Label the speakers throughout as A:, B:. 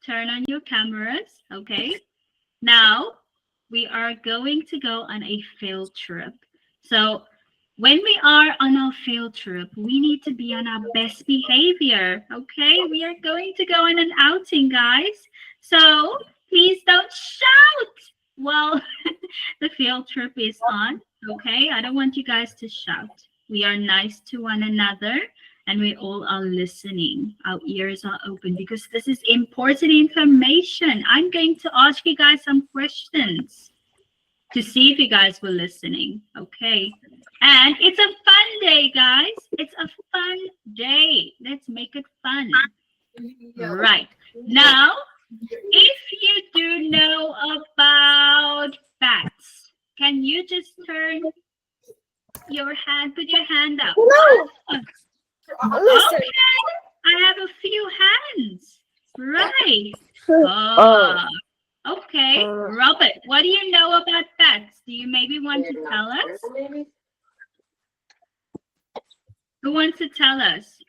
A: turn on your cameras. Okay. Now we are going to go on a field trip. So when we are on our field trip, we need to be on our best behavior. Okay. We are going to go on an outing, guys. So please don't shout. Well, the field trip is on. Okay. I don't want you guys to shout. We are nice to one another and we all are listening. Our ears are open because this is important information. I'm going to ask you guys some questions to see if you guys were listening. Okay. And it's a fun day, guys. It's a fun day. Let's make it fun. Right. Now, if you do know about bats, can you just turn your hand, put your hand up?
B: No.
A: Okay, I have a few hands. Right. Oh, okay. Robert, what do you know about bats? Do you maybe want to tell us? Who wants to tell us?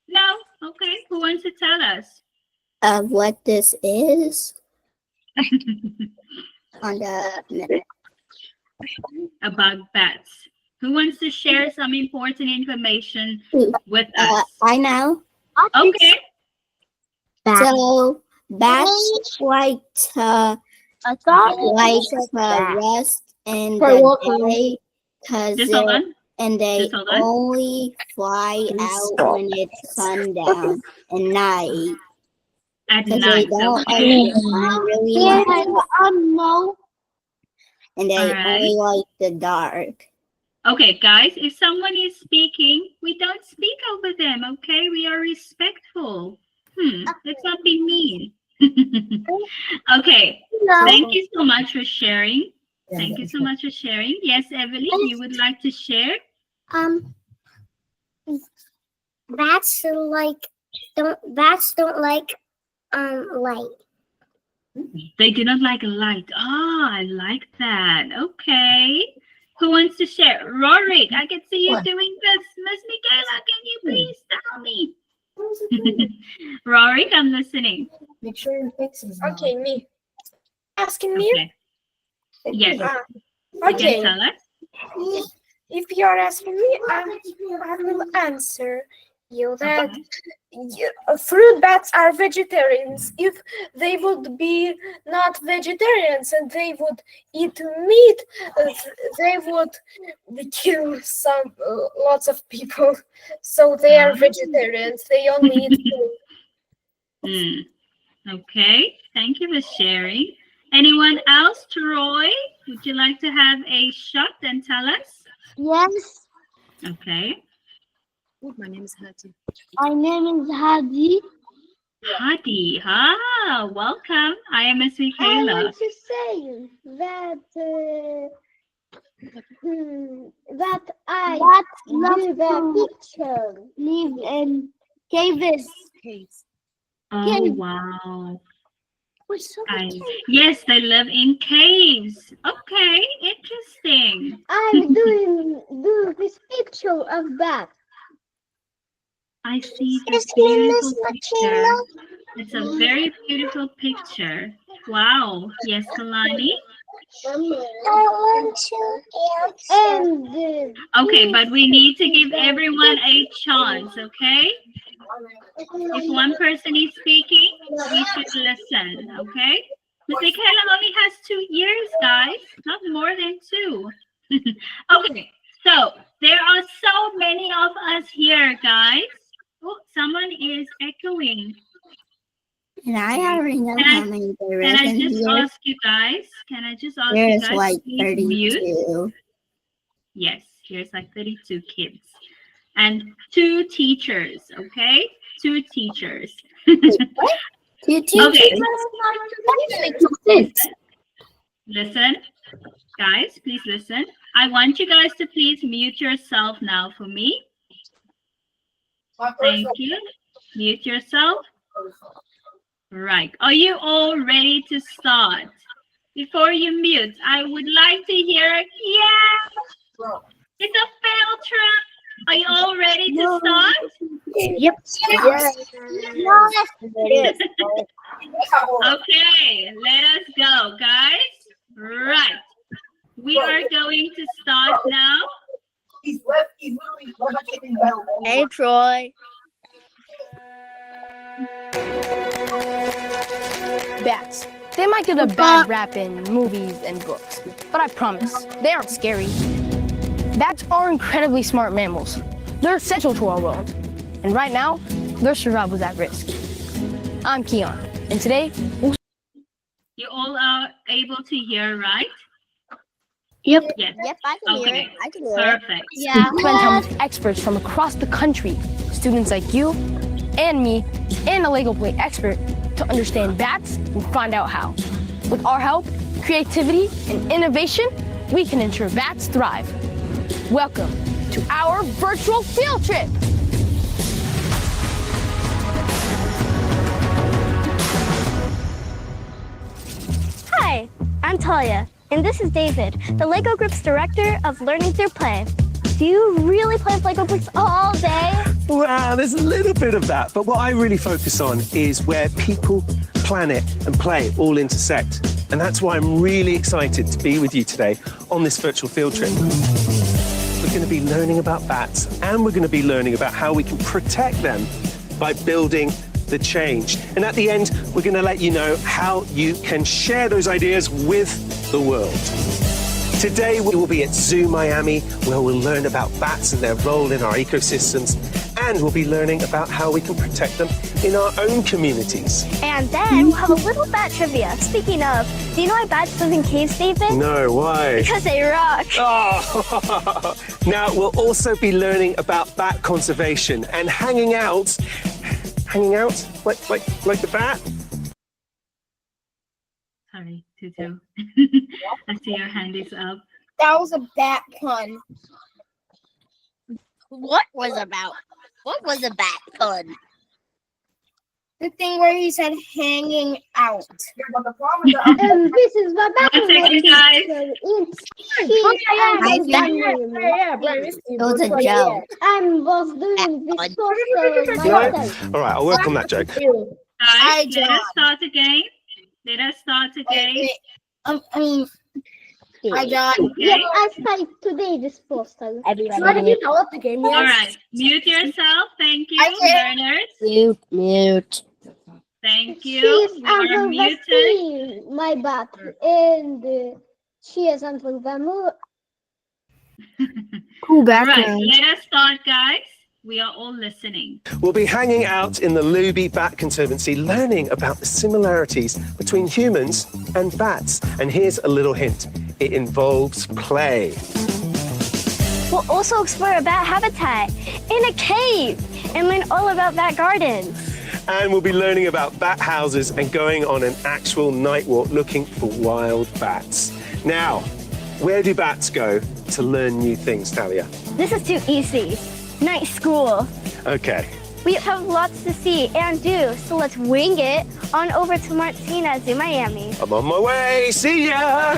A: No? Okay. Who wants to tell us?
B: What this is? On the minute.
A: About bats. Who wants to share some important information with us?
B: I know.
A: Okay.
B: So bats like to rest in the day because they only fly out when it's sundown and night.
A: At
B: They
A: night.
B: don't
A: Okay.
B: really and they only like the dark.
A: Okay, guys, if someone is speaking, we don't speak over them, okay? We are respectful. Let's not be mean. Okay, thank you so much for sharing. Thank you so much for sharing. Yes, Evelyn, you would like to share?
C: Bats don't like light.
A: They do not like light. Oh, I like that. Okay. Who wants to share? Rory, I can see you doing this. Miss Michaela, can you please tell me? Rory, I'm listening.
D: Make sure your face is on.
C: Okay, me. Asking me?
A: Okay. Yes. You
C: Okay.
A: can tell us.
C: If you are asking me, I will answer you that fruit bats are vegetarians. If they would be not vegetarians and they would eat meat, they would kill lots of people. So they are vegetarians. They only eat food.
A: Okay. Thank you for sharing. Anyone else? Troy, would you like to have a shot and tell us?
E: Yes.
A: Okay.
D: My name is Hati.
E: My name is Hadi.
A: Hadi. Welcome. I am Miss
E: I
A: Michaela.
E: want to say that I live a picture, live in caves.
A: Oh, wow.
E: So
A: Yes, they live in caves. Okay, interesting.
E: I'm do this picture of that.
A: I see this beautiful picture. It's a very beautiful picture. Wow. Yes, Kalani?
C: I want to answer.
A: Okay, but we need to give everyone a chance, okay? If one person is speaking, we should listen, okay? Miss Michaela only has 2 years, guys, not more than 2. Okay, so there are so many of us here, guys. Oh, someone is echoing.
B: And I already know how many there is.
A: Can I just ask you guys?
B: There's like
A: please mute?
B: 32.
A: Yes, here's like 32 kids. And 2 teachers, okay? 2 teachers.
B: What? 2 teachers?
A: Okay. Listen, guys, please listen. I want you guys to please mute yourself now for me. Thank you. Mute yourself. Right. Are you all ready to start? Before you mute, I would like to hear, yeah, it's a field trip. Are you all ready to start?
E: Yep.
A: Okay, let us go, guys. Right. We are going to start now.
E: Hey, Troy.
F: Bats. They might get a bad rap in movies and books, but I promise, they aren't scary. Bats are incredibly smart mammals. They're essential to our world. And right now, their survival is at risk. I'm Keon, and today,
A: You all are able to hear, right?
E: Yep.
A: Yes.
E: Yep, I can hear
A: Okay.
E: it. I can hear
A: Perfect.
E: it. Yeah.
F: spend time with experts from across the country, students like you, and me, and a Lego play expert to understand bats and find out how. With our help, creativity, and innovation, we can ensure bats thrive. Welcome to our virtual field trip.
G: Hi, I'm Talia, and this is David, the LEGO Group's Director of Learning Through Play. Do you really play with LEGO bricks all day?
H: Well, there's a little bit of that, but what I really focus on is where people, planet, and play all intersect. And that's why I'm really excited to be with you today on this virtual field trip. We're going to be learning about bats, and we're going to be learning about how we can protect them by building the change. And at the end, we're going to let you know how you can share those ideas with the world. Today, we will be at Zoo Miami, where we'll learn about bats and their role in our ecosystems, and we'll be learning about how we can protect them in our own communities.
G: And then we'll have a little bat trivia. Speaking of, do you know why bats live in caves, David?
H: No, why?
G: Because they rock.
H: Oh. Now, we'll also be learning about bat conservation and hanging out like the bat.
A: Sorry, Tutu. I see your hand is up.
C: That was a bat pun.
E: What was a bat pun?
C: The thing where he said hanging out.
E: This is my bat.
A: One second, guys.
E: It was a joke. I was doing this for myself.
H: All right, I'll work on that joke.
A: Guys, let us start again. Let us start again.
C: Hi, John.
E: Yes, I started today this postal.
F: Why did you tell us the game?
A: All right, mute yourself. Thank you, learners.
E: Mute.
A: Thank you.
E: She's
A: We are
E: under
A: muted.
E: vaccine, my bat, and she is under the
F: Cool
A: All right,
F: background.
A: let us start, guys. We are all listening.
H: We'll be hanging out in the Luby Bat Conservancy, learning about the similarities between humans and bats. And here's a little hint. It involves play.
G: We'll also explore a bat habitat in a cave and learn all about bat gardens.
H: And we'll be learning about bat houses and going on an actual night walk looking for wild bats. Now, where do bats go to learn new things, Talia?
G: This is too easy. Night school.
H: Okay.
G: We have lots to see and do, so let's wing it on over to Martina Zoo Miami.
H: I'm on my way. See ya!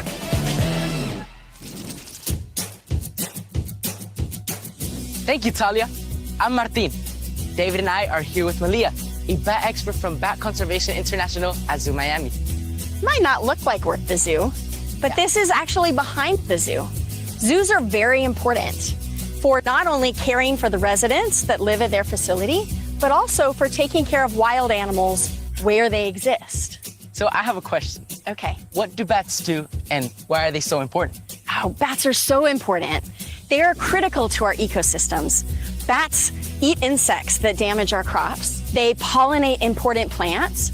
I: Thank you, Talia. I'm Martin. David and I are here with Malia, a bat expert from Bat Conservation International at Zoo Miami.
J: Might not look like we're at the zoo, but this is actually behind the zoo. Zoos are very important for not only caring for the residents that live at their facility, but also for taking care of wild animals where they exist.
I: So I have a question.
J: Okay.
I: What do bats do and why are they so important?
J: Oh, bats are so important. They are critical to our ecosystems. Bats eat insects that damage our crops. They pollinate important plants,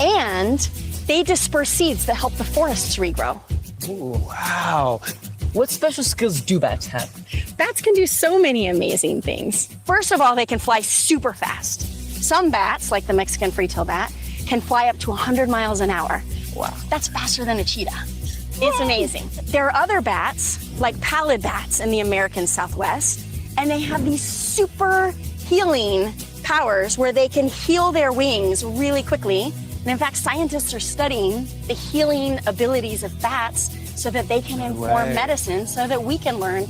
J: and they disperse seeds that help the forests regrow.
I: Ooh, wow. What special skills do bats have?
J: Bats can do so many amazing things. First of all, they can fly super fast. Some bats, like the Mexican free-tail bat, can fly up to 100 miles an hour.
I: Wow.
J: That's faster than a cheetah. It's amazing. There are other bats, like pallid bats in the American Southwest, and they have these super healing powers where they can heal their wings really quickly. And in fact, scientists are studying the healing abilities of bats so that they can inform medicine so that we can learn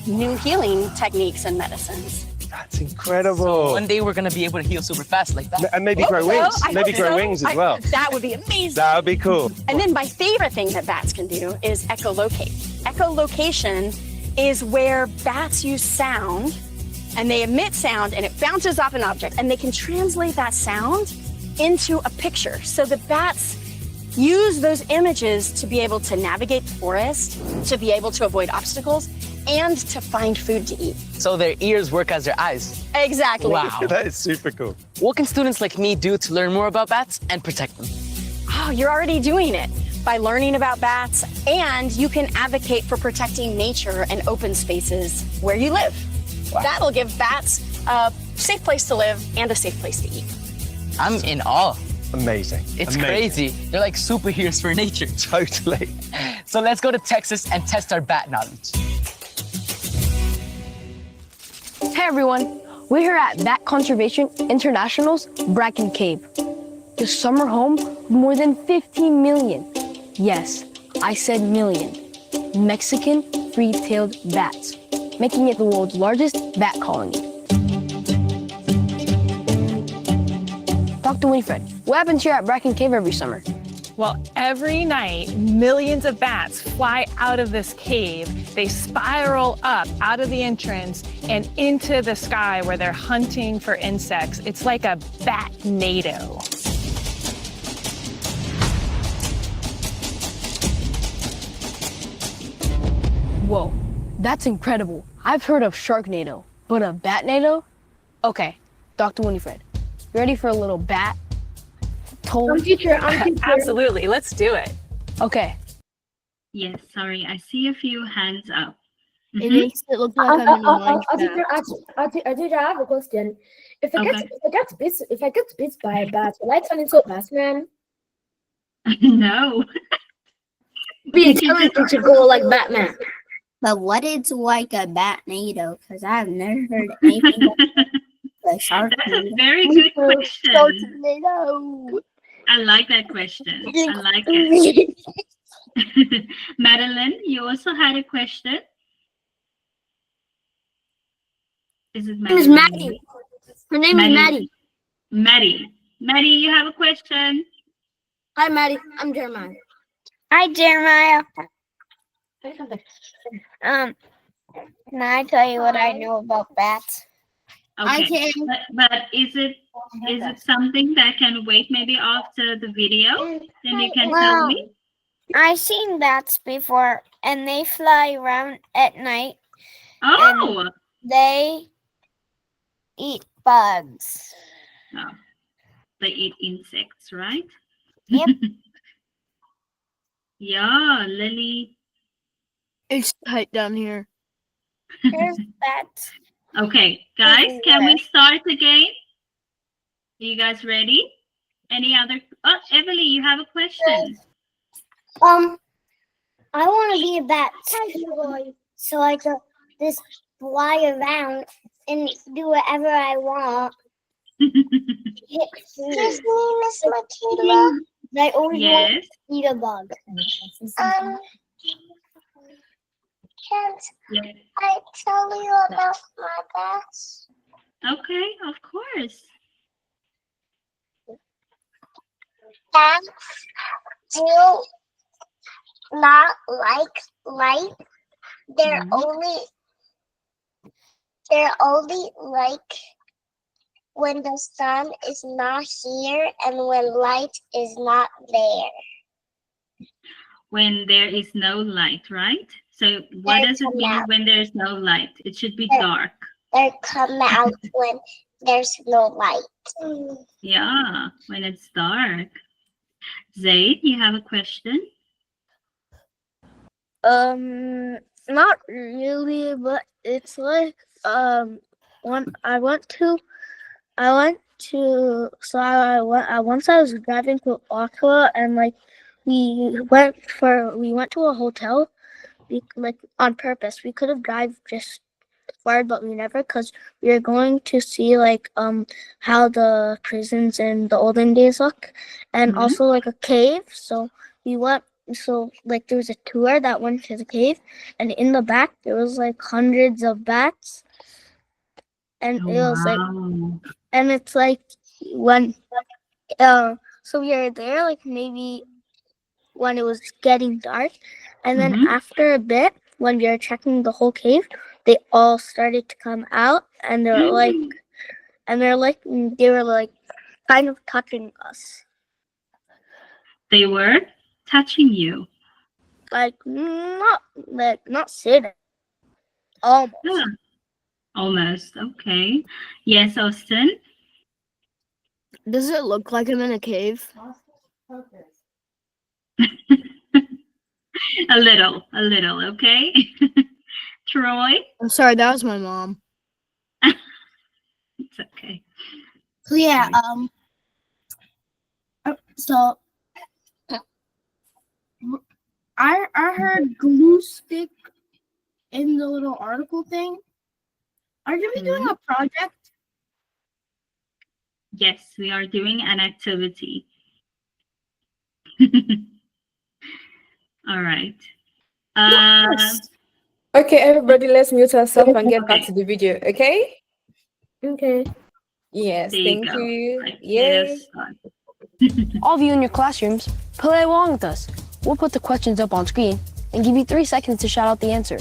J: new healing techniques and medicines.
H: That's incredible.
I: One day we're gonna be able to heal super fast like that.
H: And maybe
J: Hope
H: grow
J: so.
H: wings.
J: I
H: Maybe
J: hope
H: grow
J: so.
H: wings as well.
J: That would be amazing.
H: That would be cool.
J: And then my favorite thing that bats can do is echolocate. Echolocation is where bats use sound and they emit sound and it bounces off an object and they can translate that sound into a picture. So the bats use those images to be able to navigate the forest, to be able to avoid obstacles, and to find food to eat.
I: So their ears work as their eyes.
J: Exactly.
I: Wow.
H: That is super cool.
I: What can students like me do to learn more about bats and protect them?
J: Oh, you're already doing it by learning about bats, and you can advocate for protecting nature and open spaces where you live.
I: Wow.
J: That'll give bats a safe place to live and a safe place to eat.
I: I'm in awe.
H: Amazing.
I: It's
H: Amazing.
I: crazy. They're like superheroes for nature.
H: Totally.
I: So let's go to Texas and test our bat knowledge.
F: Hey everyone, we're here at Bat Conservation International's Bracken Cave, the summer home of more than 15 million, yes, I said million, Mexican free-tailed bats, making it the world's largest bat colony. Dr. Winifred, what happens here at Bracken Cave every summer?
K: Well, every night, millions of bats fly out of this cave. They spiral up out of the entrance and into the sky where they're hunting for insects. It's like a bat-nado.
F: Whoa, that's incredible. I've heard of Sharknado, but a Batnado? Okay, Dr. Winifred, you ready for a little bat?
K: Absolutely, let's do it.
F: Okay.
A: Yes, sorry, I see a few hands up.
B: It
A: Mhm.
B: makes it look like I'm in a lunch bag.
C: I have a question. If I
A: Okay.
C: get bit by a bat, will I turn into a Batman?
A: No.
C: Be talented to go like Batman.
B: But what is like a Batnado? Because I've never heard anything like shark.
A: That's a very good question.
B: Sharknado.
A: I like that question. I like it. Madeline, you also had a question. Is it
B: Her name is
A: Madeline?
B: Maddie. Her name is Maddie.
A: Maddie. Maddie, you have a question?
B: Hi, Maddie. I'm Jeremiah.
E: Hi, Jeremiah. Can I tell you what I know about bats?
B: I
A: Okay.
B: can.
A: But is it something that can wait maybe after the video? Then you can tell me.
E: I've seen bats before, and they fly around at night.
A: Oh,
E: They eat bugs.
A: no. They eat insects, right?
E: Yep.
A: Yeah, Lily.
B: It's tight down here.
E: There's bats.
A: Okay, guys, can we start again? Are you guys ready? Any other? Oh, Emily, you have a question.
E: I want to be a bat too, so I can just fly around and do whatever I want. Excuse me, Miss Matilda. I always want
A: Yes.
E: to eat a bug. Can't
A: Yes.
E: I tell you about my bats?
A: Okay, of course.
E: Bats do not like light. They're only like when the sun is not here and when light is not there.
A: When there is no light, right? So what does it mean when there's no light? It should be dark.
E: They come out when there's no light.
A: Yeah, when it's dark. Zaid, you have a question?
B: Not really, but it's like when once I was driving to Ottawa and like we went to a hotel like on purpose. We could have drive just far, but we never, because we were going to see like how the prisons in the olden days look, and also like a cave. So we so like there was a tour that went to the cave, and in the back there was like hundreds of bats, and it was like,
A: Wow.
B: and it's like when so we were there like maybe when it was getting dark, and then
A: Mhm.
B: after a bit when we were checking the whole cave, they all started to come out, and they were like kind of touching us,
A: They were touching you.
B: like not sitting, almost.
A: Yeah. Almost. Okay. Yes, Austin.
F: Does it look like I'm in a cave?
A: A little. Okay. Troy.
F: I'm sorry, that was my mom.
A: It's okay.
B: So yeah, so I heard glue stick in the little article thing. Are you doing a project?
A: Yes, we are doing an activity. All right.
L: Okay, everybody, let's mute ourselves and get back
A: Okay.
L: to the video, okay?
C: Okay.
L: Yes,
A: There you
L: thank
A: go.
L: you.
A: Right, let
L: Yay.
A: us start.
F: All of you in your classrooms, play along with us. We'll put the questions up on screen and give you 3 seconds to shout out the answer.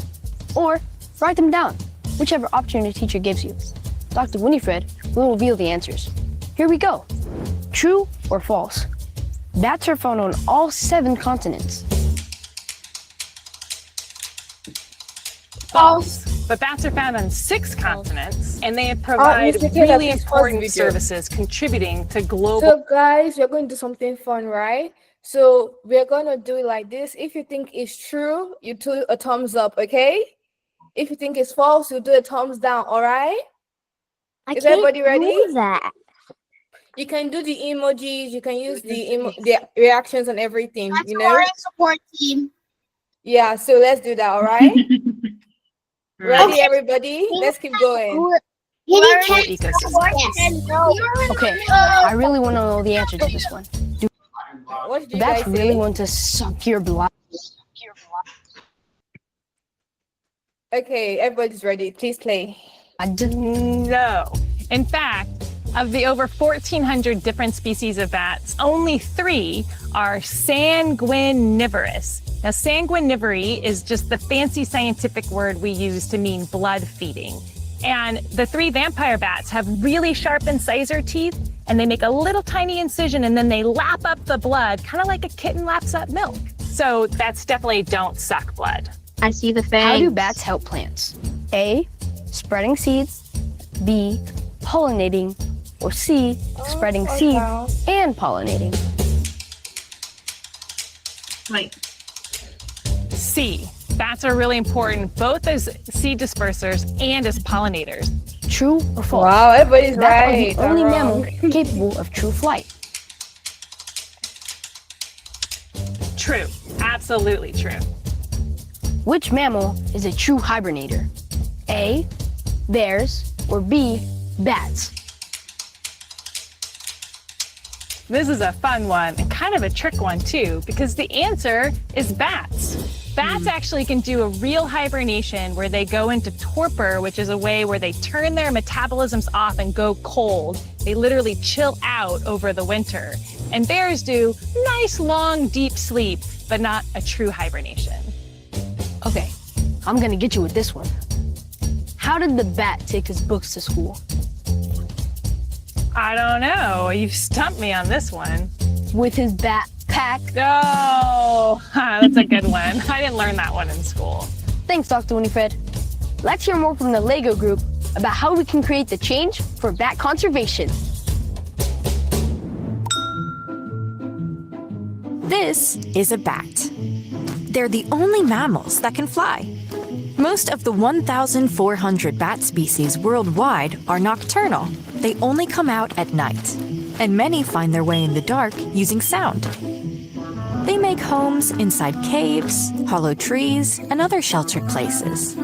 F: Or write them down, whichever option your teacher gives you. Dr. Winifred will reveal the answers. Here we go. True or false? Bats are found on all 7 continents.
K: False. But bats are found on 6 continents, and they provide
L: Mr. Taylor,
K: really
L: please pause the
K: important
L: video.
K: services contributing to global.
L: So guys, we're going to do something fun, right? So we're gonna do it like this. If you think it's true, you do a thumbs up, okay? If you think it's false, you do a thumbs down, all right? Is everybody ready?
B: Do that.
L: You can do the emojis, you can use the reactions and everything, you know?
B: Support team.
L: Yeah, so let's do that, all right? Ready,
A: Right.
L: everybody? Let's keep going.
K: ecosystem.
F: Okay, I really want to know the answer to this one.
L: What did you
F: Bats
L: guys
F: really
L: say?
F: want to suck your blood.
L: Okay, everybody's ready. Please play.
K: No. In fact, of the over 1,400 different species of bats, only 3 are sanguinivorous. Now, sanguinivory is just the fancy scientific word we use to mean blood feeding. And the 3 vampire bats have really sharp incisor teeth, and they make a little tiny incision, and then they lap up the blood, kind of like a kitten laps up milk. So bats definitely don't suck blood.
G: I see the
F: How do
G: fangs.
F: bats help plants? A, spreading seeds. B, pollinating. Or C, spreading seeds and pollinating.
A: Wait.
K: C. Bats are really important both as seed dispersers and as pollinators.
F: True or false?
L: Wow, everybody's
F: Bats
L: right.
F: are the only
L: or
F: mammal
L: wrong.
F: capable of true flight.
K: True. Absolutely true.
F: Which mammal is a true hibernator? A, bears, or B, bats?
K: This is a fun one and kind of a trick one too, because the answer is bats. Bats actually can do a real hibernation where they go into torpor, which is a way where they turn their metabolisms off and go cold. They literally chill out over the winter. And bears do nice, long, deep sleep, but not a true hibernation.
F: Okay, I'm gonna get you with this one. How did the bat take his books to school?
K: I don't know. You've stumped me on this one.
F: With his backpack.
K: Oh, that's a good one. I didn't learn that one in school.
F: Thanks, Dr. Winifred. Let's hear more from the LEGO group about how we can create the change for bat conservation.
M: This is a bat. They're the only mammals that can fly. Most of the 1,400 bat species worldwide are nocturnal. They only come out at night, and many find their way in the dark using sound. They make homes inside caves, hollow trees, and other sheltered places.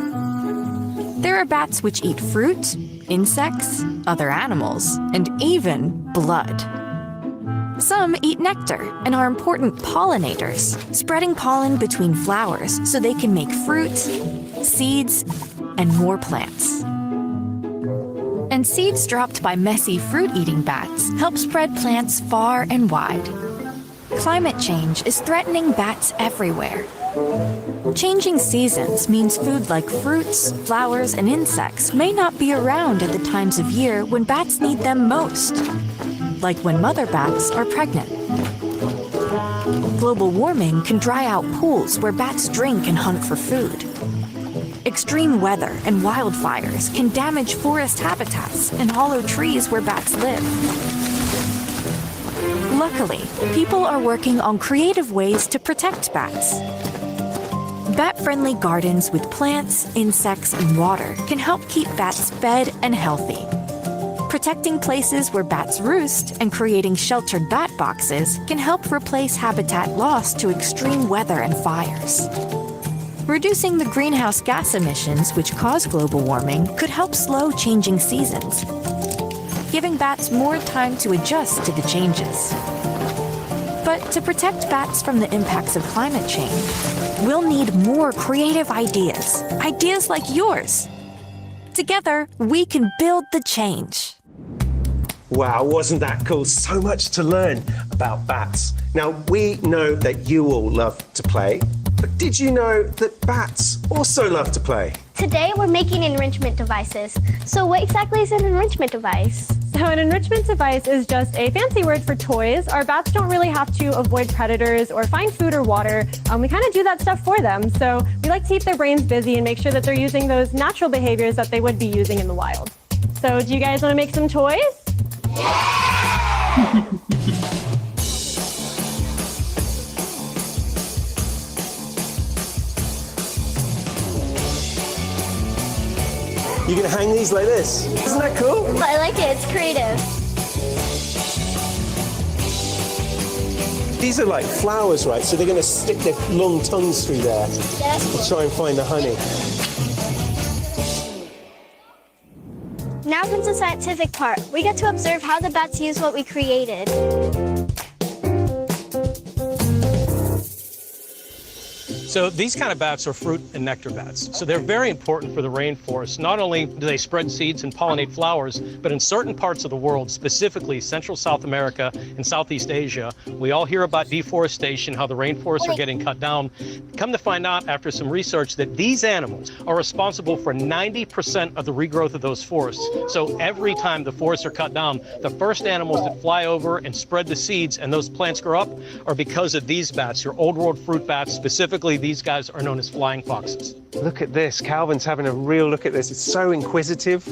M: There are bats which eat fruit, insects, other animals, and even blood. Some eat nectar and are important pollinators, spreading pollen between flowers so they can make fruit, seeds, and more plants. And seeds dropped by messy fruit-eating bats help spread plants far and wide. Climate change is threatening bats everywhere. Changing seasons means food like fruits, flowers, and insects may not be around at the times of year when bats need them most, like when mother bats are pregnant. Global warming can dry out pools where bats drink and hunt for food. Extreme weather and wildfires can damage forest habitats and hollow trees where bats live. Luckily, people are working on creative ways to protect bats. Bat-friendly gardens with plants, insects, and water can help keep bats fed and healthy. Protecting places where bats roost and creating sheltered bat boxes can help replace habitat lost to extreme weather and fires. Reducing the greenhouse gas emissions which cause global warming could help slow changing seasons, giving bats more time to adjust to the changes. But to protect bats from the impacts of climate change, we'll need more creative ideas, ideas like yours. Together, we can build the change.
H: Wow, wasn't that cool? So much to learn about bats. Now, we know that you all love to play, but did you know that bats also love to play?
G: Today we're making enrichment devices. So what exactly is an enrichment device?
N: So an enrichment device is just a fancy word for toys. Our bats don't really have to avoid predators or find food or water. We kind of do that stuff for them. So we like to keep their brains busy and make sure that they're using those natural behaviors that they would be using in the wild. So do you guys want to make some toys?
H: You're gonna hang these like this. Isn't that cool?
G: I like it, it's creative.
H: These are like flowers, right? So they're gonna stick their long tongues through there to try and find the honey.
G: Now comes the scientific part. We get to observe how the bats use what we created.
O: So these kind of bats are fruit and nectar bats. So they're very important for the rainforest. Not only do they spread seeds and pollinate flowers, but in certain parts of the world, specifically Central South America and Southeast Asia, we all hear about deforestation, how the rainforests are getting cut down. Come to find out after some research that these animals are responsible for 90% of the regrowth of those forests. So every time the forests are cut down, the first animals that fly over and spread the seeds and those plants grow up are because of these bats, your old world fruit bats. Specifically, these guys are known as flying foxes.
H: Look at this. Calvin's having a real look at this. It's so inquisitive.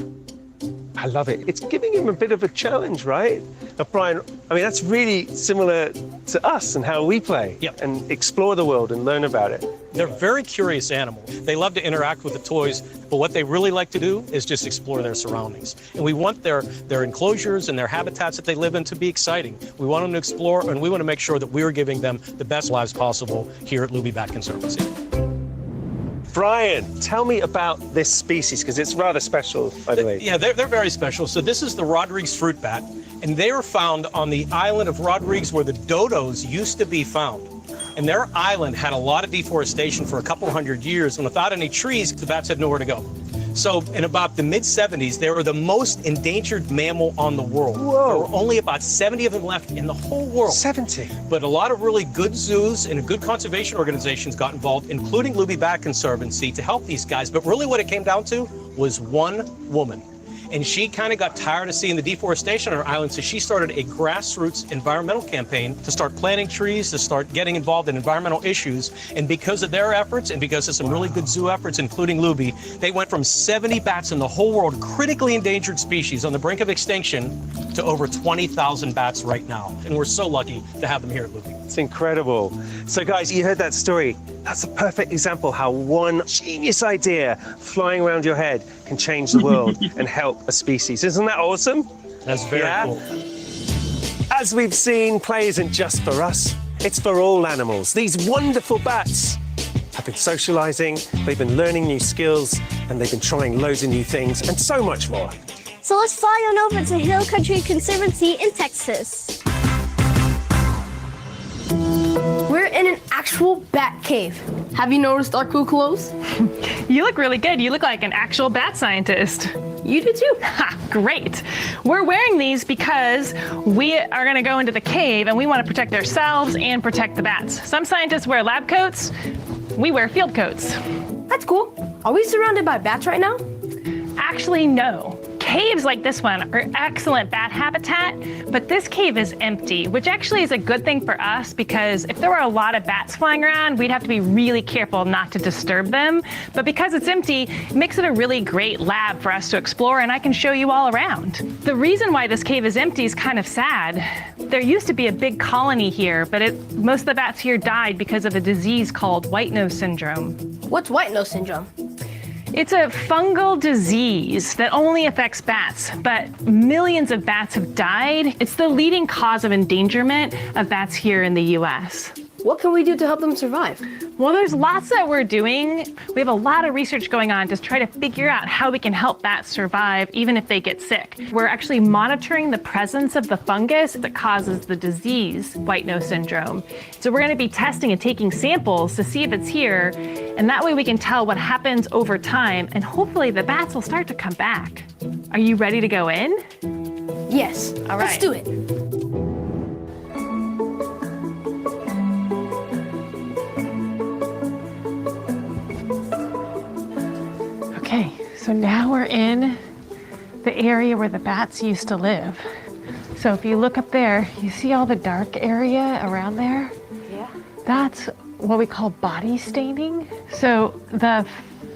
H: I love it. It's giving him a bit of a challenge, right? Now, Brian, I mean, that's really similar to us and how we play and explore the world and learn about it.
O: They're very curious animals. They love to interact with the toys, but what they really like to do is just explore their surroundings. And we want their enclosures and their habitats that they live in to be exciting. We want them to explore, and we want to make sure that we're giving them the best lives possible here at Luby Bat Conservancy.
H: Brian, tell me about this species, because it's rather special, by the way.
O: Yeah, they're very special. So this is the Rodrigues fruit bat, and they were found on the island of Rodrigues where the dodos used to be found. And their island had a lot of deforestation for a couple hundred years, and without any trees, the bats had nowhere to go. So in about the mid-70s, they were the most endangered mammal on the world.
H: Whoa.
O: There were only about 70 of them left in the whole world.
H: 70?
O: But a lot of really good zoos and good conservation organizations got involved, including Luby Bat Conservancy, to help these guys. But really what it came down to was one woman. And she kind of got tired of seeing the deforestation on her island, so she started a grassroots environmental campaign to start planting trees, to start getting involved in environmental issues. And because of their efforts and because of some really good zoo efforts, including Luby, they went from 70 bats in the whole world, critically endangered species on the brink of extinction, to over 20,000 bats right now. And we're so lucky to have them here at Luby.
H: It's incredible. So guys, you heard that story. That's a perfect example how one genius idea flying around your head can change the world and help a species. Isn't that awesome?
O: That's very cool.
H: As we've seen, play isn't just for us, it's for all animals. These wonderful bats have been socializing, they've been learning new skills, and they've been trying loads of new things, and so much more.
G: So let's fly on over to Hill Country Conservancy in Texas.
F: actual bat cave. Have you noticed our cool clothes?
K: You look really good. You look like an actual bat scientist.
F: You do too.
K: Ha, great. We're wearing these because we are going to go into the cave and we want to protect ourselves and protect the bats. Some scientists wear lab coats. We wear field coats.
F: That's cool. Are we surrounded by bats right now?
K: Actually, no. Caves like this one are excellent bat habitat, but this cave is empty, which actually is a good thing for us because if there were a lot of bats flying around, we'd have to be really careful not to disturb them. But because it's empty, it makes it a really great lab for us to explore, and I can show you all around. The reason why this cave is empty is kind of sad. There used to be a big colony here, but most of the bats here died because of a disease called white nose syndrome.
F: What's white nose syndrome?
K: It's a fungal disease that only affects bats, but millions of bats have died. It's the leading cause of endangerment of bats here in the US.
F: What can we do to help them survive?
K: Well, there's lots that we're doing. We have a lot of research going on to try to figure out how we can help bats survive even if they get sick. We're actually monitoring the presence of the fungus that causes the disease, white nose syndrome. So we're going to be testing and taking samples to see if it's here, and that way we can tell what happens over time, and hopefully the bats will start to come back. Are you ready to go in?
F: Yes.
K: All right.
F: Let's do it.
K: Okay, so now we're in the area where the bats used to live. So if you look up there, you see all the dark area around there?
F: Yeah.
K: That's what we call body staining. So the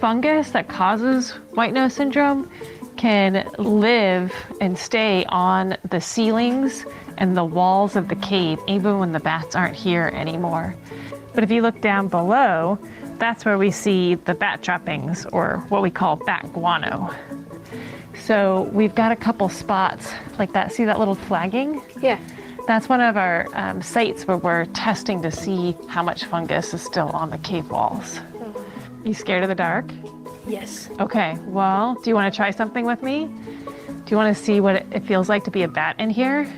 K: fungus that causes white nose syndrome can live and stay on the ceilings and the walls of the cave, even when the bats aren't here anymore. But if you look down below, that's where we see the bat trappings, or what we call bat guano. So we've got a couple spots like that. See that little flagging?
F: Yeah.
K: That's one of our sites where we're testing to see how much fungus is still on the cave walls. You scared of the dark?
F: Yes.
K: Okay, well, do you want to try something with me? Do you want to see what it feels like to be a bat in here?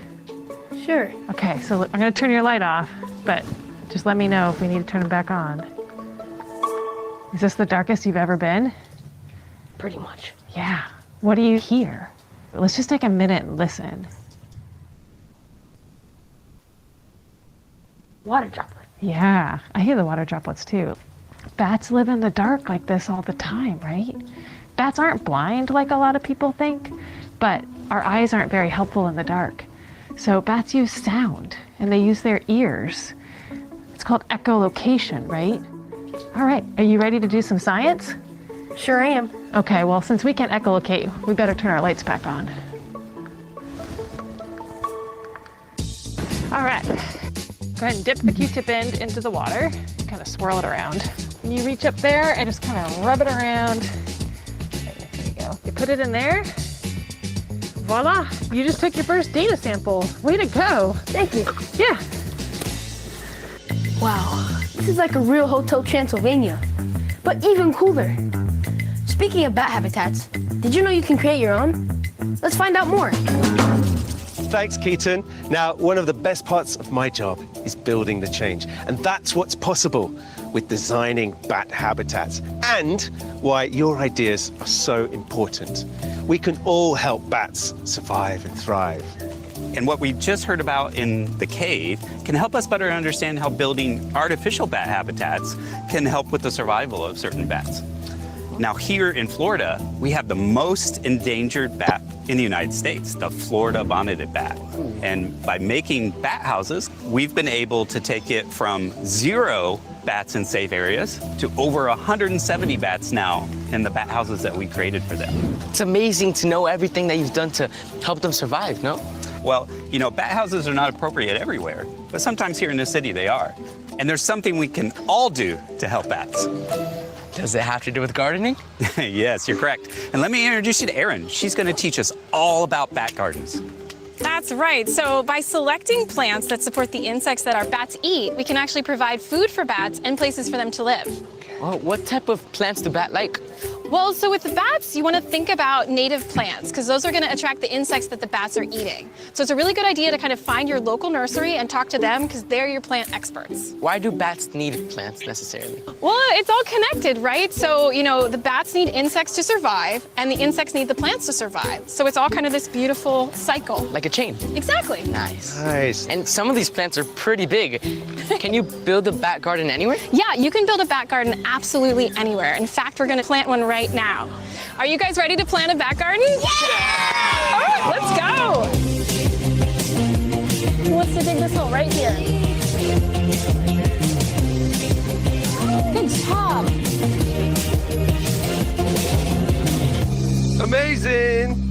F: Sure.
K: Okay, so I'm going to turn your light off, but just let me know if we need to turn it back on. Is this the darkest you've ever been?
F: Pretty much.
K: Yeah. What do you hear? Let's just take a minute and listen.
F: Water droplet.
K: Yeah, I hear the water droplets too. Bats live in the dark like this all the time, right? Bats aren't blind like a lot of people think, but our eyes aren't very helpful in the dark. So bats use sound and they use their ears. It's called echolocation, right? All right, are you ready to do some science?
F: Sure I am.
K: Okay, well, since we can't echolocate, we better turn our lights back on. All right, go ahead and dip the Q-tip end into the water, kind of swirl it around. And you reach up there and just kind of rub it around. There you go. You put it in there. Voila, you just took your first data sample. Way to go.
F: Thank you.
K: Yeah.
F: Wow, this is like a real Hotel Transylvania, but even cooler. Speaking of bat habitats, did you know you can create your own? Let's find out more.
H: Thanks, Keaton. Now, one of the best parts of my job is building the change. And that's what's possible with designing bat habitats, and why your ideas are so important. We can all help bats survive and thrive.
P: And what we just heard about in the cave can help us better understand how building artificial bat habitats can help with the survival of certain bats. Now, here in Florida, we have the most endangered bat in the United States, the Florida bonneted bat. And by making bat houses, we've been able to take it from 0 bats in safe areas to over 170 bats now in the bat houses that we created for them.
I: It's amazing to know everything that you've done to help them survive, no?
P: Well, you know, bat houses are not appropriate everywhere, but sometimes here in the city they are. And there's something we can all do to help bats.
I: Does it have to do with gardening?
P: Yes, you're correct. And let me introduce you to Erin. She's going to teach us all about bat gardens.
Q: That's right. So by selecting plants that support the insects that our bats eat, we can actually provide food for bats and places for them to live.
I: Well, what type of plants do bats like?
Q: Well, so with the bats, you want to think about native plants because those are going to attract the insects that the bats are eating. So it's a really good idea to kind of find your local nursery and talk to them because they're your plant experts.
I: Why do bats need plants necessarily?
Q: Well, it's all connected, right? So, you know, the bats need insects to survive and the insects need the plants to survive. So it's all kind of this beautiful cycle.
I: Like a chain.
Q: Exactly.
I: Nice.
H: Nice.
I: And some of these plants are pretty big. Can you build a bat garden anywhere?
Q: Yeah, you can build a bat garden absolutely anywhere. In fact, we're going to plant one right now. Are you guys ready to plant a bat garden? Yeah! All right, let's go. Who wants to dig this hole right here? Good job.
H: Amazing.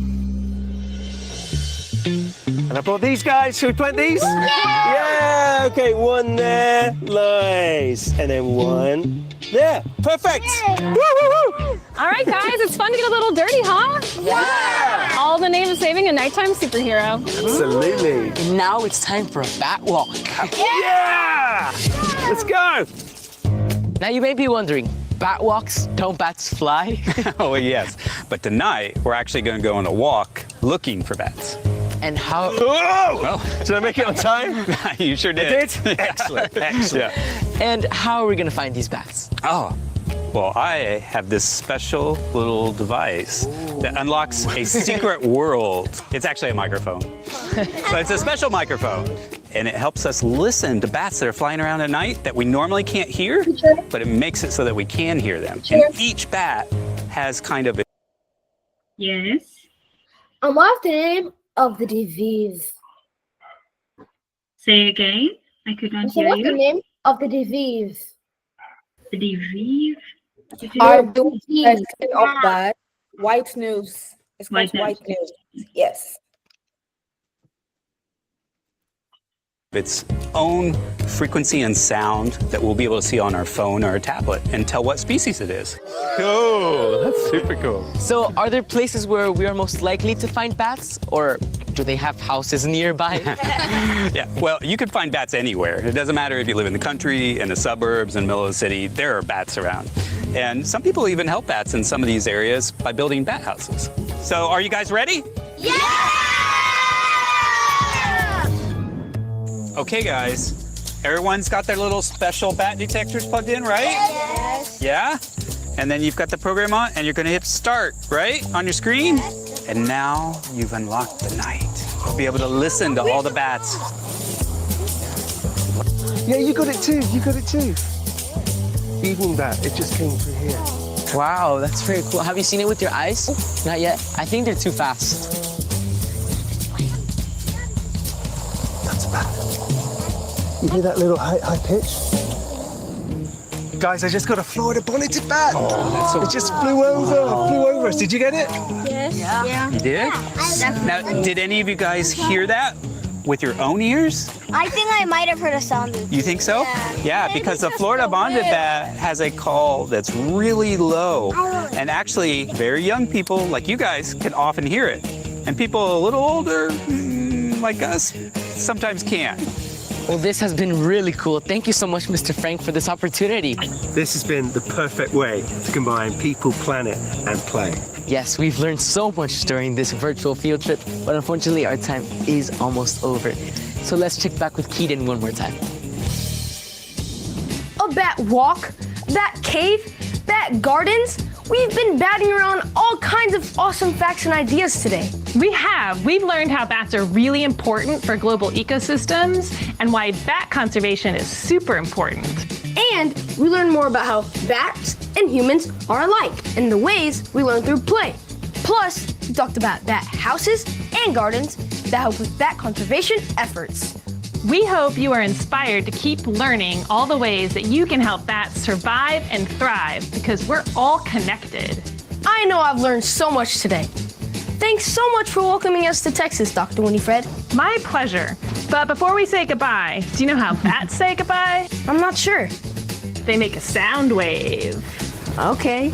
H: And I brought these guys. Should we plant these? Yeah. Okay, one there. Nice. And then one there. Perfect. Woo, woo, woo.
Q: All right, guys, it's fun to get a little dirty, huh?
H: Yeah.
Q: All in the name of saving a nighttime superhero.
H: Absolutely.
I: And now it's time for a bat walk.
H: Yeah. Let's go.
I: Now you may be wondering, bat walks, don't bats fly?
P: Oh, yes. But tonight, we're actually going to go on a walk looking for bats.
I: And how...
H: Whoa!
P: Well,
H: did I make it on time?
P: You sure did.
H: I did? Excellent, excellent.
P: Yeah.
I: And how are we going to find these bats?
P: Oh, well, I have this special little device that unlocks a secret world. It's actually a microphone. But it's a special microphone. And it helps us listen to bats that are flying around at night that we normally can't hear, but it makes it so that we can hear them. And each bat has kind of a...
A: Yes.
L: What's the name of the disease?
A: Say again. I could not
L: So
A: hear
L: what's the
A: you.
L: name of the disease?
A: The disease.
L: Our disease of that white news. It's called
A: White nose.
L: white news. Yes.
P: its own frequency and sound that we'll be able to see on our phone or a tablet and tell what species it is.
H: Cool, that's super cool.
I: So are there places where we are most likely to find bats, or do they have houses nearby?
P: Yeah, well, you can find bats anywhere. It doesn't matter if you live in the country, in the suburbs, in the middle of the city, there are bats around. And some people even help bats in some of these areas by building bat houses. So are you guys ready? Okay, guys, everyone's got their little special bat detectors plugged in, right?
E: Yes.
P: Yeah? And then you've got the program on, and you're gonna hit start, right? On your screen?
E: Yes.
P: And now you've unlocked the night. You'll be able to listen to all the bats.
H: Yeah, you got it too, you got it too. Evening bat, it just came through here.
I: Wow, that's very cool. Have you seen it with your eyes? Not yet. I think they're too fast.
H: That's a bat. You hear that little high pitch? Guys, I just got a Florida bonneted bat. Oh, that's so... It just flew over us. Did you get it?
E: Yes. Yeah.
P: You did? Now, did any of you guys hear that with your own ears?
E: I think I might have heard a sound.
P: You think so? Yeah, because the Florida bonneted bat has a call that's really low. And actually, very young people like you guys can often hear it. And people a little older, like us, sometimes can't.
I: Well, this has been really cool. Thank you so much, Mr. Frank, for this opportunity.
H: This has been the perfect way to combine people, planet, and play.
I: Yes, we've learned so much during this virtual field trip, but unfortunately our time is almost over. So let's check back with Keaton one more time.
F: A bat walk, bat cave, bat gardens. We've been batting around all kinds of awesome facts and ideas today.
K: We have. We've learned how bats are really important for global ecosystems and why bat conservation is super important.
F: And we learned more about how bats and humans are alike and the ways we learn through play. Plus, we talked about bat houses and gardens that help with bat conservation efforts.
K: We hope you are inspired to keep learning all the ways that you can help bats survive and thrive because we're all connected.
F: I know I've learned so much today. Thanks so much for welcoming us to Texas, Dr. Winifred.
K: My pleasure. But before we say goodbye, do you know how bats say goodbye?
F: I'm not sure.
K: They make a sound wave.
F: Okay.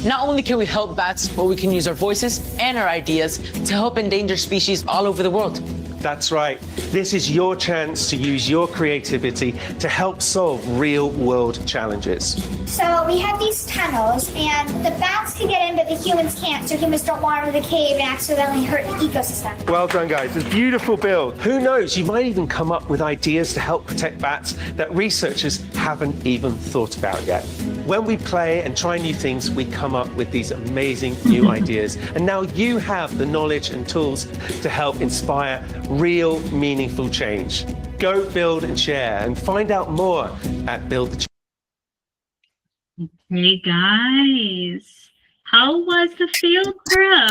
I: Not only can we help bats, but we can use our voices and our ideas to help endangered species all over the world.
H: That's right. This is your chance to use your creativity to help solve real-world challenges.
R: So we have these tunnels, and the bats can get in, but the humans can't, so humans don't water the cave and accidentally hurt the ecosystem.
H: Well done, guys. It's a beautiful build. Who knows, you might even come up with ideas to help protect bats that researchers haven't even thought about yet. When we play and try new things, we come up with these amazing new ideas. And now you have the knowledge and tools to help inspire real, meaningful change. Go build and share and find out more at Build the Change.
A: Hey guys, how was the field trip?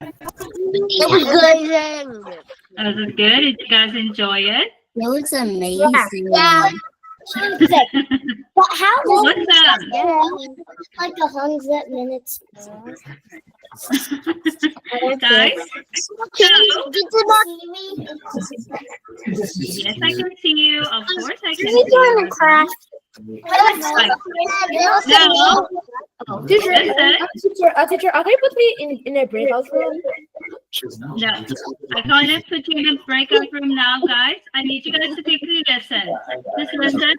B: It was good.
A: Was it good? Did you guys enjoy it?
B: It was amazing.
R: Yeah. But how
A: What's that?
R: like 100 minutes?
A: Guys,
R: Did you not see me?
A: yes, I can see you. Of course, I can
R: Can
A: see
R: we join
A: you.
R: the class?
A: No.
L: Teacher,
A: Listen.
L: teacher, can you put me in a breakout room?
A: No, I can't put you in a breakout room now, guys. I need you guys to quickly listen. Just listen.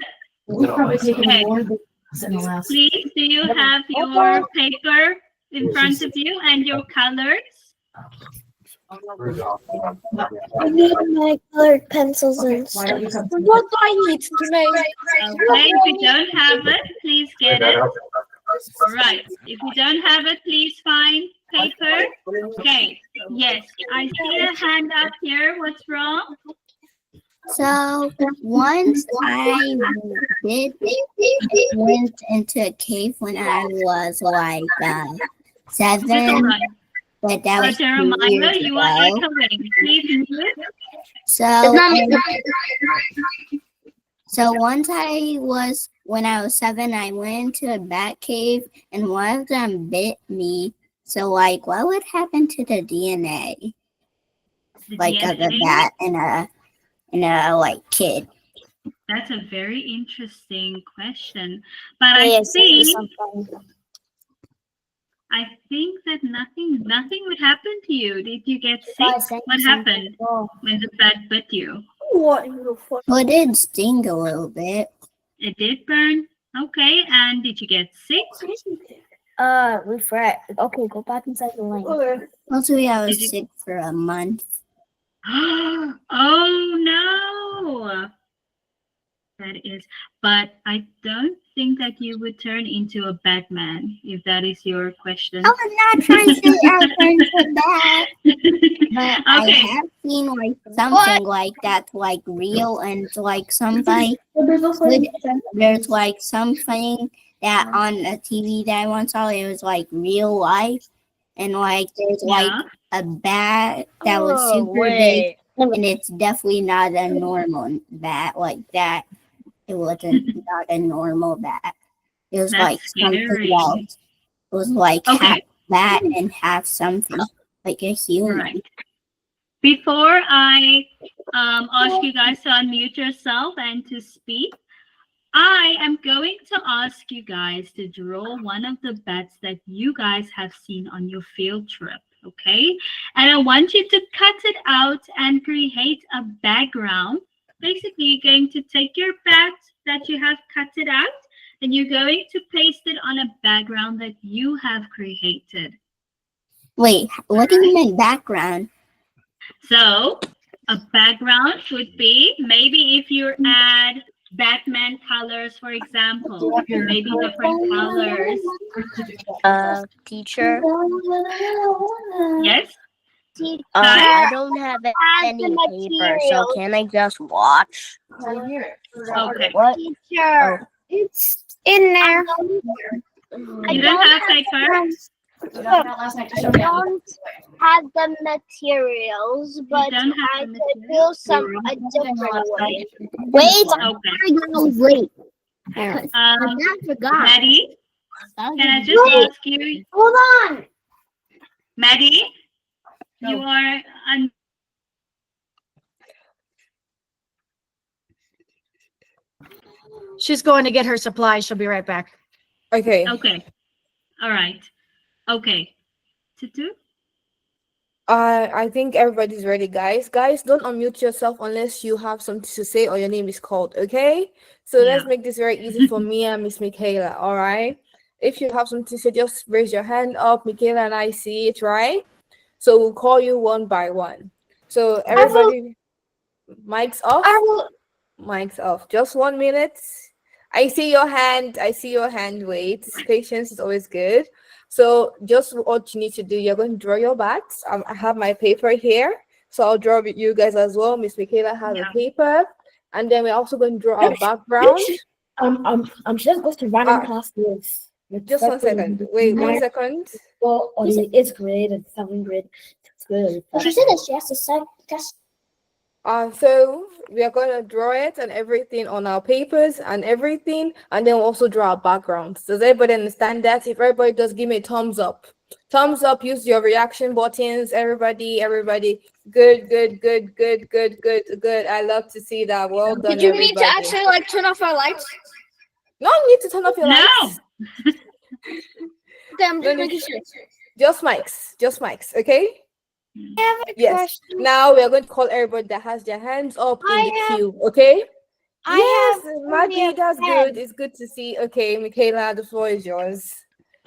A: Okay. Please, do you have your paper in front of you and your colors?
R: I need my colored pencils and stuff. What do I need to make?
A: Okay, if you don't have it, please get it. Right. If you don't have it, please find paper. Okay. Yes, I see a hand up here. What's wrong?
B: So once I went into a cave when I was like 7, but that was
A: As a reminder,
B: 2 years
A: you are
B: ago.
A: echoing. Please mute.
B: So once when I was 7, I went into a bat cave and one of them bit me. So like, what would happen to the DNA? Like of a bat and a like kid.
A: That's a very interesting question. But I think that nothing would happen to you. Did you get sick? What happened when the bat bit you?
B: Well, it did sting a little bit.
A: It did burn. Okay, and did you get sick?
B: Regret. Okay, go back inside the lane. Mostly I was sick for a month.
A: Oh no! That is, but I don't think that you would turn into a Batman, if that is your question.
B: I was not trying to say I turned into that. But I have seen like something like that's like real and like somebody there's like something that on a TV that I once saw, it was like real life, and like there's like a bat that was super big, and it's definitely not a normal bat like that. It wasn't not a normal bat. It was like something else. It was like half bat and half something, like a human.
A: Right. Before I ask you guys to unmute yourself and to speak, I am going to ask you guys to draw one of the bats that you guys have seen on your field trip, okay? And I want you to cut it out and create a background. Basically, you're going to take your bat that you have cut it out, and you're going to paste it on a background that you have created.
B: Wait, what do you mean background?
A: So, a background would be maybe if you add Batman colors, for example, maybe different colors.
B: Teacher.
A: Yes.
B: I don't have any paper, so can I just watch?
A: Okay.
B: What?
R: Teacher, it's in there.
A: You don't have paper?
R: I don't have the materials, but I could do some a different way. Wait, I was late. I forgot.
A: Maddie, can I just ask you?
R: Hold on.
A: Maddie, you are
S: She's going to get her supplies. She'll be right back.
L: Okay.
A: Okay. All right. Okay. To do?
L: I think everybody's ready, guys. Guys, don't unmute yourself unless you have something to say or your name is called, okay? So let's make this very easy for me and Miss Michaela, all right? If you have something to say, just raise your hand up. Michaela and I see it, right? So we'll call you one by one. So everybody, mics off. Mics off. Just 1 minute. I see your hand. I see your hand. Wait. Patience is always good. So just what you need to do, you're going to draw your bats. I have my paper here. So I'll draw with you guys as well. Miss Michaela has a paper. And then we're also going to draw our background.
D: I'm just going to random classes.
L: Just 1 second. Wait, 1 second.
D: Well, or the 8th grade and 7th grade. Good.
R: She said that she has to send test.
L: So we are going to draw it and everything on our papers and everything, and then we'll also draw our backgrounds. Does everybody understand that? If everybody just give me a thumbs up. Thumbs up, use your reaction buttons. Everybody. Good. I love to see that. Well done,
B: Did you
L: everybody.
B: need to actually like turn off our lights?
L: No need to turn off your lights.
B: Okay, I'm just making sure.
L: Just mics, okay?
B: I have a
L: Yes.
B: question.
L: Now we are going to call everybody that has their hands up in the queue, okay? Yes, Maggie, that's good. It's good to see. Okay, Michaela, the floor is yours.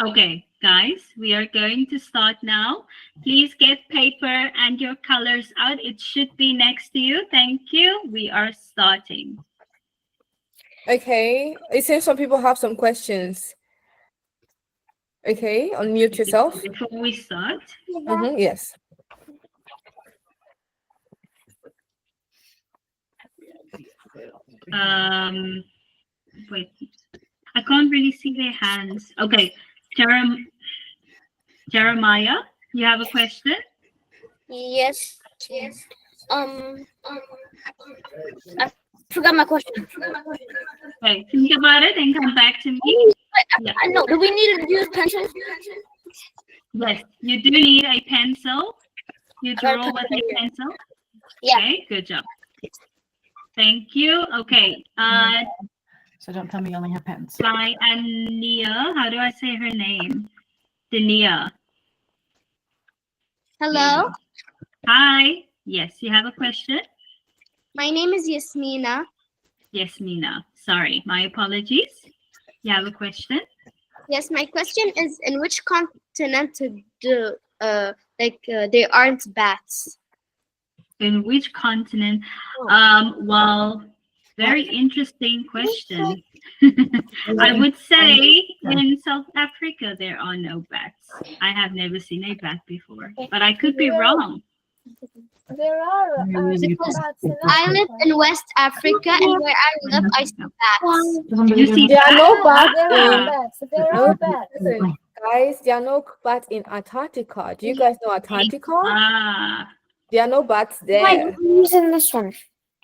A: Okay, guys, we are going to start now. Please get paper and your colors out. It should be next to you. Thank you. We are starting.
L: Okay, it seems some people have some questions. Okay, unmute yourself.
A: Before we start.
L: Yes.
A: Wait, I can't really see their hands. Okay, Jeremiah, you have a question?
B: Yes. I forgot my question.
A: Okay, think about it and come back to me.
B: I know. Do we need to use pencil?
A: Yes, you do need a pencil. You draw with a pencil.
B: Yeah.
A: Okay, good job. Thank you. Okay.
S: So don't tell me you only have pens.
A: Nia, how do I say her name? Dania.
R: Hello.
A: Hi. Yes, you have a question?
R: My name is Yasmina.
A: Yasmina. Sorry, my apologies. You have a question?
R: Yes, my question is: in which continent do there aren't bats?
A: In which continent? Well, very interesting question. I would say in South Africa there are no bats. I have never seen a bat before, but I could be wrong.
C: There are
R: Because I live in West Africa, and where I live, I see bats.
A: You see
L: There are no bats.
C: There are bats.
L: Listen, guys, there are no bats in Antarctica. Do you guys know Antarctica? There are no bats there.
R: I'm using this one.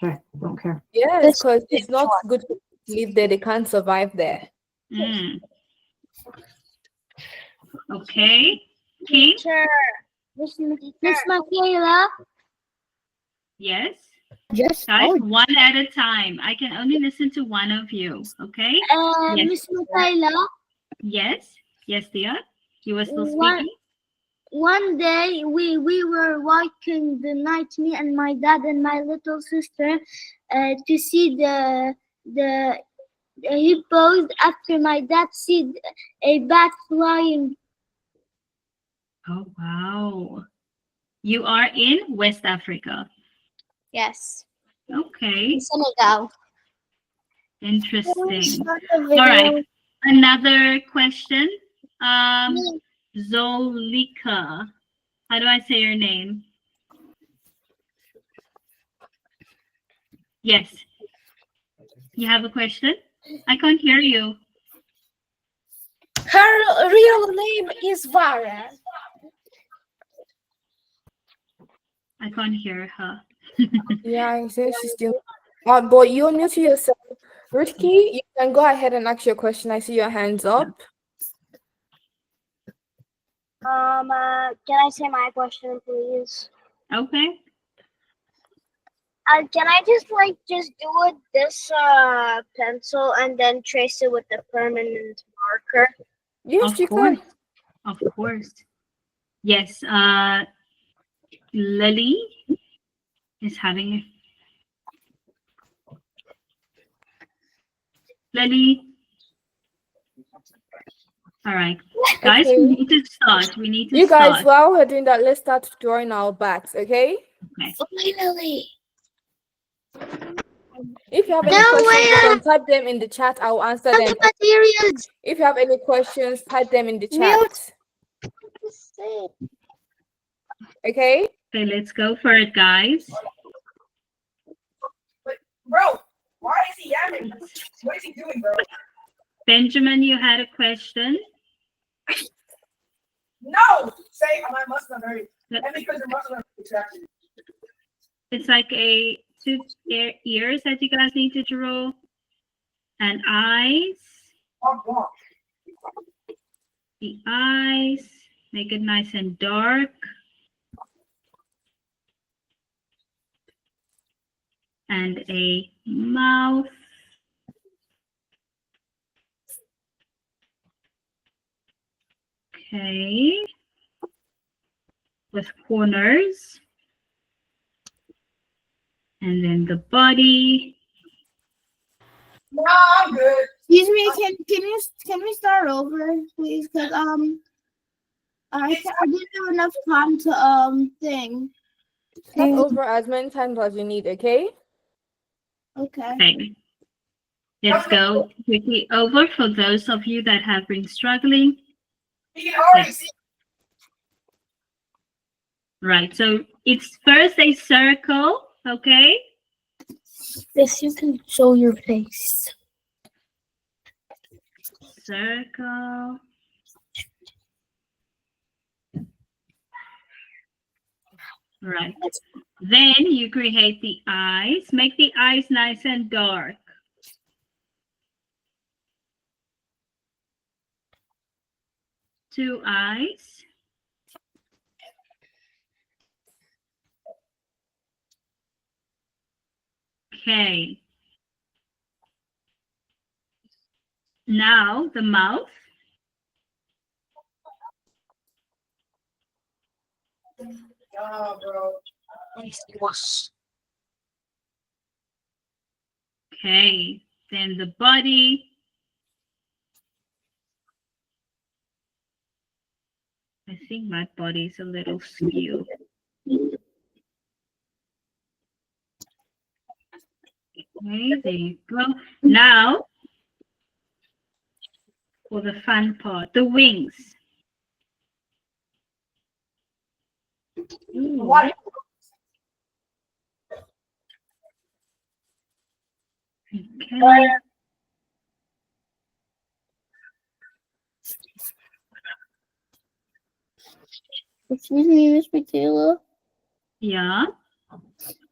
S: Okay, don't care.
L: Yes, because it's not good to live there. They can't survive there.
A: Okay. King?
R: Miss Michaela.
A: Yes.
R: Yes.
A: Guys, one at a time. I can only listen to one of you. Okay. Yes.
R: Miss Michaela.
A: Yes. Yes, dear. You were still speaking.
R: One day we were walking the night, me and my dad and my little sister, to see the hippos. After my dad see a bat flying.
A: Oh wow. You are in West Africa.
R: Yes.
A: Okay.
R: In Senegal.
A: Interesting. All right. Another question. Zolika. How do I say your name? Yes. You have a question? I can't hear you.
C: Her real name is Vara.
A: I can't hear her.
L: Yeah, I think she's still. But you're new to yourself. Ricky, you can go ahead and ask your question. I see your hands up.
R: Can I say my question, please?
A: Okay.
R: Can I just do it this pencil and then trace it with the permanent marker?
L: Yes, you can.
A: Of course. Yes. Lily is having Lily. All right, guys,
L: Okay.
A: we need to start. We need to
L: You guys,
A: start.
L: while we're doing that, let's start drawing our bats, okay?
A: Okay.
R: Finally.
L: If you have any
R: No,
L: questions, you
R: wait.
L: can type them in the chat. I'll answer
R: Look
L: them.
R: at materials.
L: If you have any questions, type them in the chat. Okay?
A: Okay, let's go for it, guys.
C: Bro, why is he yamming? What is he doing, bro?
A: Benjamin, you had a question.
C: No! Say, my muscle hurt. And because your muscle hurt, exactly.
A: It's like a two ears that you guys need to draw, and eyes. The eyes, make it nice and dark. And a mouth. Okay. With corners. And then the body.
C: No, I'm good.
R: Excuse me, can we start over, please? Because I didn't have enough time to thing.
L: Start over as many times as you need, okay?
R: Okay.
A: Okay. Let's go quickly over for those of you that have been struggling.
C: You can already see.
A: Right, so it's first a circle, okay?
B: Yes, you can show your face.
A: Circle. Right. Then you create the eyes. Make the eyes nice and dark. Two eyes. Okay. Now the mouth.
C: Oh, bro.
A: Okay. Then the body. I think my body is a little skewed. Okay, there you go. Now, for the fun part, the wings.
C: What?
A: Okay.
B: Excuse me, Miss Michaela.
A: Yeah.
B: Can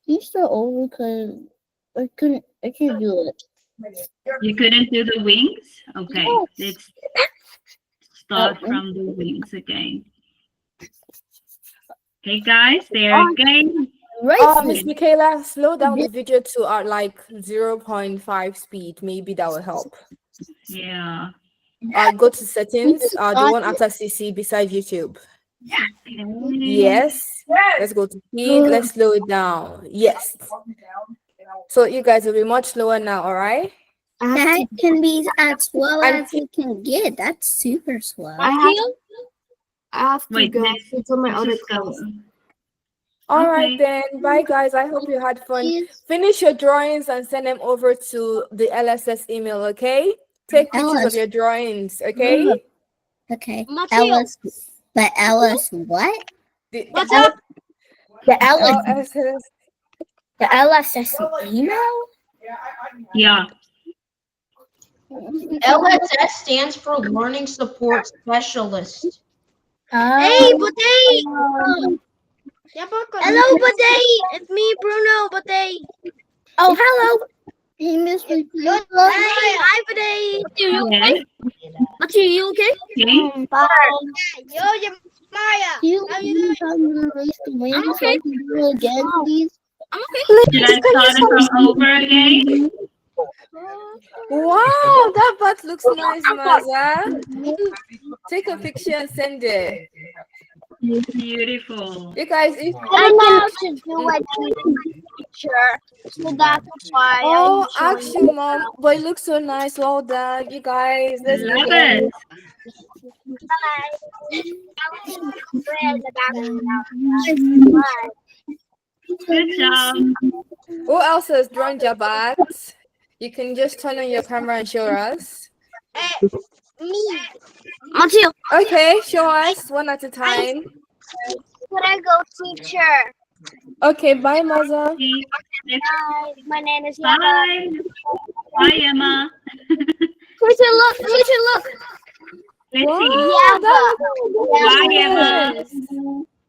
B: you start over because I can't do it.
A: You couldn't do the wings? Okay,
B: Yes.
A: let's start from the wings again. Okay, guys, there again.
L: Miss Michaela, slow down the video to like 0.5 speed. Maybe that will help.
A: Yeah.
L: Go to settings. The one after CC beside YouTube.
A: Okay.
L: Yes. Let's go to speed. Let's slow it down. Yes. So you guys will be much slower now, all right?
B: That can be as slow
L: And-
B: as it can get. That's super slow.
L: I
R: have to
A: Wait,
R: go
A: let's-
R: to my
A: let's
R: other
A: just go.
R: class.
L: All right then. Bye guys. I hope you had fun. Finish your drawings and send them over to the LSS email, okay? Take pictures of
B: LS.
L: your drawings, okay?
B: Okay.
R: Mateo.
B: Ellis. But Ellis, what?
R: What's up?
B: The Ellis.
L: LSS.
B: The LSS email?
A: Yeah.
T: LSS stands for Learning Support Specialist.
R: Hey, Bate! Hello, Bate! It's me, Bruno, Bate.
B: Oh, hello. Hey, Miss Michaela.
R: Hi, Bate.
B: You okay? Matthew, you okay?
A: Okay.
B: Bye.
R: Yo, Maya.
B: You
R: How you doing?
B: can erase the wings
R: I'm okay.
B: so I can do it again, please?
R: I'm okay.
A: Should I start it from over again?
L: Wow, that butt looks nice, Maza. Take a picture and send it.
A: Beautiful.
L: You guys, if
R: I know to do a picture, so that's why
L: oh,
R: I'm
L: ask
R: showing
L: you, mom. But it looks so nice. Well done, you guys. Let's do
A: Love
L: it.
A: it. Good job.
L: Who else has drawn their bats? You can just turn on your camera and show us.
R: Me. Matthew.
L: Okay, show us one at a time.
R: Could I go, teacher?
L: Okay, bye, mother.
R: Hi, my name is
A: Bye.
R: Yama.
A: Bye, Emma.
R: Teacher, look. Teacher, look.
A: Let's
L: Wow,
A: see.
L: that
A: Bye,
L: looks
A: Emma.
L: nice.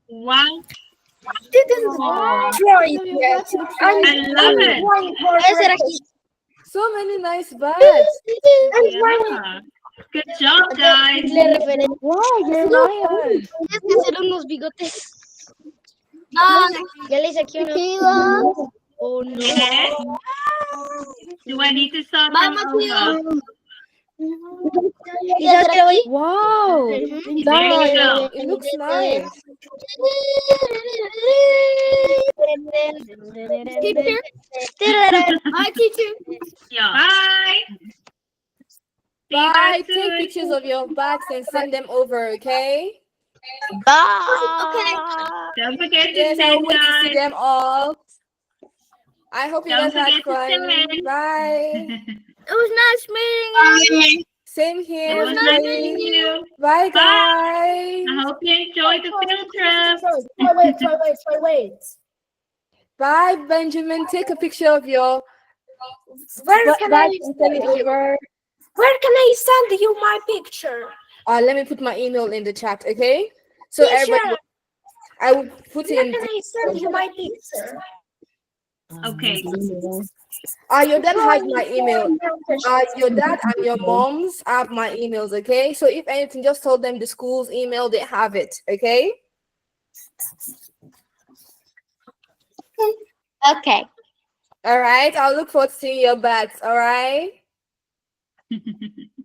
A: Wow.
C: Drawing yet.
A: I love it.
L: So many nice bats.
A: Yeah. Good job, guys.
B: Wow, you're lion.
R: Hacer unos bigotes. Ah, ya le hice aquí uno. Oh, no.
A: Yes. Do I need to start from over?
L: Wow,
A: There you
L: that
A: go.
L: it looks nice.
R: Hi, teacher.
A: Yeah. Bye.
L: Bye. Take pictures of your bats and send them over, okay?
R: Okay.
A: Don't forget to
L: Yes,
A: say,
L: I'll wait to see
A: guys.
L: them all. I hope you
A: Don't
L: guys had
A: forget to
L: fun.
A: say.
L: Bye.
R: It was nice meeting you.
L: Same
A: It
L: here.
A: was nice meeting you.
L: Bye,
A: Bye.
L: guys.
A: I hope you enjoyed the field trip.
C: Wait.
L: Bye, Benjamin. Take a picture of your
C: Where can I
L: bats and send it over.
C: Where can I send you my picture?
L: Let me put my email in the chat, okay? So
C: Teacher,
L: everybody, I will put
C: where
L: in.
C: can I send you my picture?
A: Okay.
L: Your dad has my email. Your dad and your moms have my emails, okay? So if anything, just tell them the school's email, they have it, okay?
R: Okay.
L: All right. I'll look forward to seeing your bats, all right?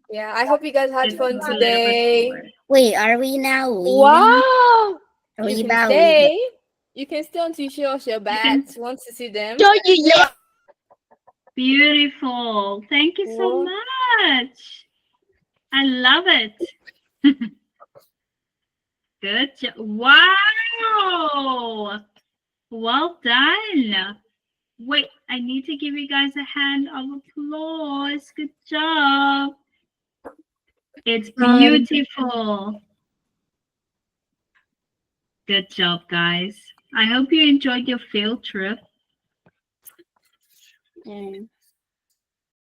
L: Yeah, I hope you guys had fun today.
R: Wait, are we now leaving?
L: Wow!
R: Are we
L: You can
R: now
L: stay.
R: leaving?
L: You can stay until you show us your bats. Want to see them?
A: Beautiful. Thank you so much. I love it. Good job. Wow. Well done. Wait, I need to give you guys a hand of applause. Good job. It's beautiful. Good job, guys. I hope you enjoyed your field trip.